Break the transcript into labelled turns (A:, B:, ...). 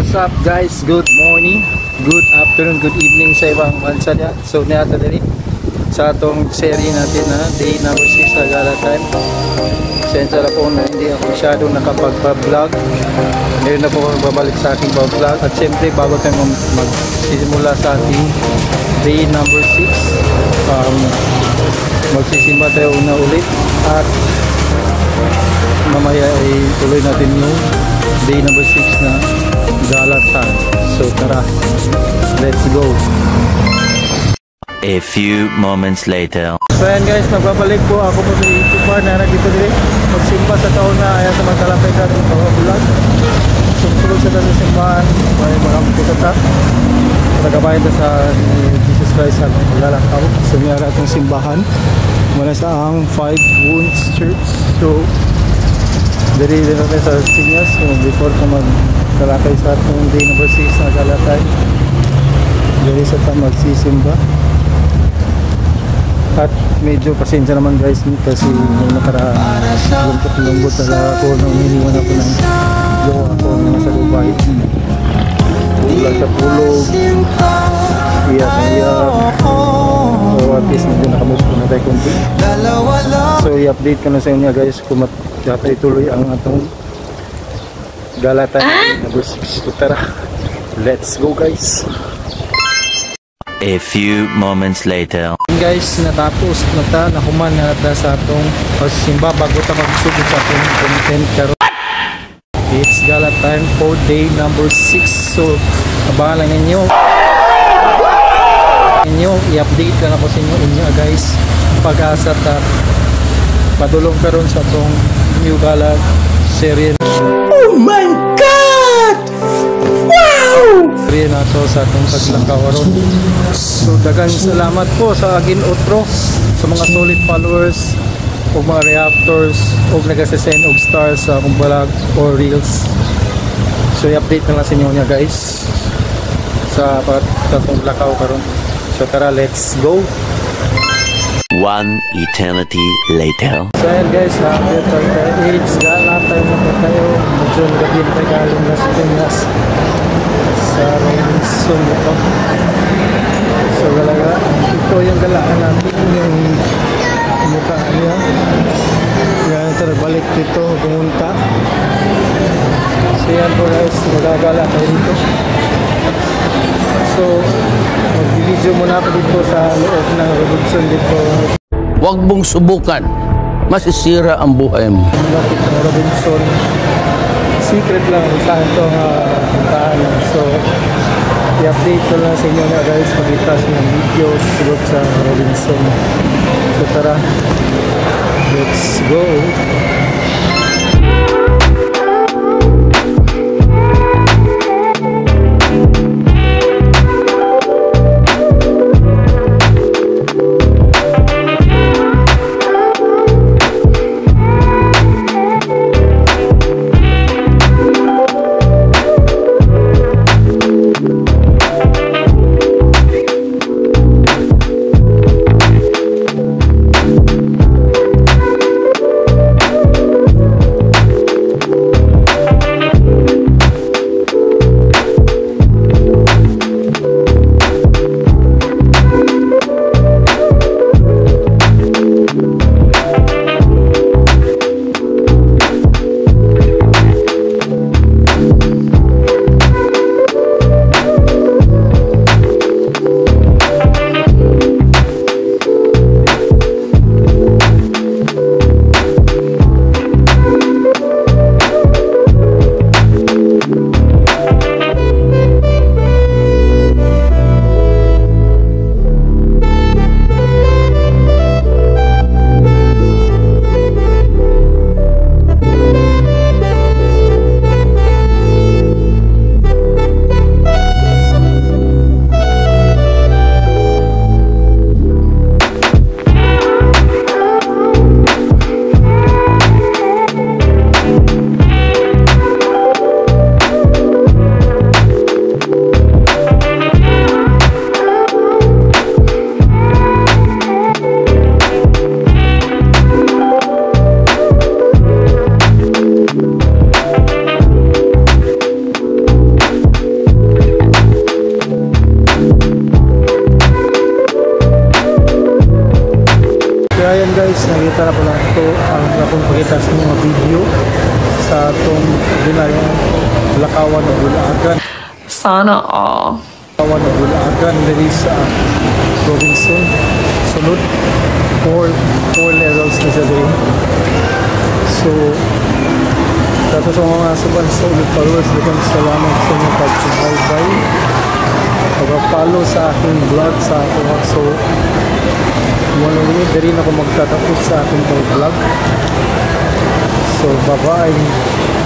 A: What's up guys? Good morning, good afternoon, good evening sa ibang bansa niya. So niyata dali sa atong serie natin na day number 6 sa gala time. Sensya na po na hindi ako masyadong nakapagpa-vlog. Ngayon na po ako babalik sa aking vlog. At siyempre bago tayo magsisimula sa ating day number 6, magsisimba tayo una ulit. At mamaya ay tuloy natin yung day number 6 na gala time. So tara, let's go.
B: A few moments later.
A: So ayan guys, magbabalik po ako po sa YouTube bar na nandito din. Magsimba sa taon na ayan sa magkalapay sa ating pagkabulan. Sumsulog sa taong simbahan, may makamputa. Nagabayan na sa Jesus Christ at maglalakaw. So mayroon itong simbahan mula sa ang 5 Wounds Church. So diri din natin sa Piñas. So before ko magkalakay sa atong day number 6 na galatay, diri sa ta magsisimba. At medyo pasensya naman guys kasi nung nakaraan lungkot talaga ako nung hiniwan ako ng jowa ako na nasa Dubai. Tulad sa tulog, iyak. So at least medyo nakamove ko na tayo kunti. So i-update ko na sa inyo guys kung dapat ituloy ang atong galata number 6. So tara, let's go guys.
B: A few moments later.
A: Guys, natapos na ta, nakuman na ta sa atong pagsimba bago ta magsugod sa atong content karon. It's gala time for day number 6. So abangan lang ninyo i-update lang ako sa inyo guys, pag-asa ta padulong karon sa atong new gala series. Oh my god, wow! Series na to sa atong paglakaw karon. So daghang salamat po sa agin outro sa mga solid followers o mga reactors o nagsasend og stars sa akong vlog or reels. So i-update na lang sa inyo niya guys sa patong lakaw karon. So tara, let's go.
B: One eternity later.
A: So ayan guys, update tayo. It's gala tayo na tayo. Medyo nagabi na tayo galing Las Piñas sa Robinson ito. So galaga, ito yung galaan natin, yung mukha niya. Yan, balik dito, pumunta. So yan po guys, magagala tayo dito. So mag-video muna ako dito sa loob ng Robinson dito.
C: Huwag mong subukan, masisira ang buhay mo.
A: Malapit ng Robinson, secret lang saan ito puntahan. So i-update ko lang sa inyo na guys pag-itas ng video siguro sa Robinson. So tara, let's go. guys, nakita na po na ito ang akong pakita sa mga video sa itong binayang Lakawan ng Bulacan.
D: Sana all.
A: Lakawan ng Bulacan diri sa Robinson. Sunod, 4 levels na siya diri. So, dato sa mga suban sa ulit followers, dagang salamat sa inyong pag-subaybay. Pag-follow sa aking vlog sa ako. So, muna rin ako magtatapos sa aking vlog. So, bye-bye.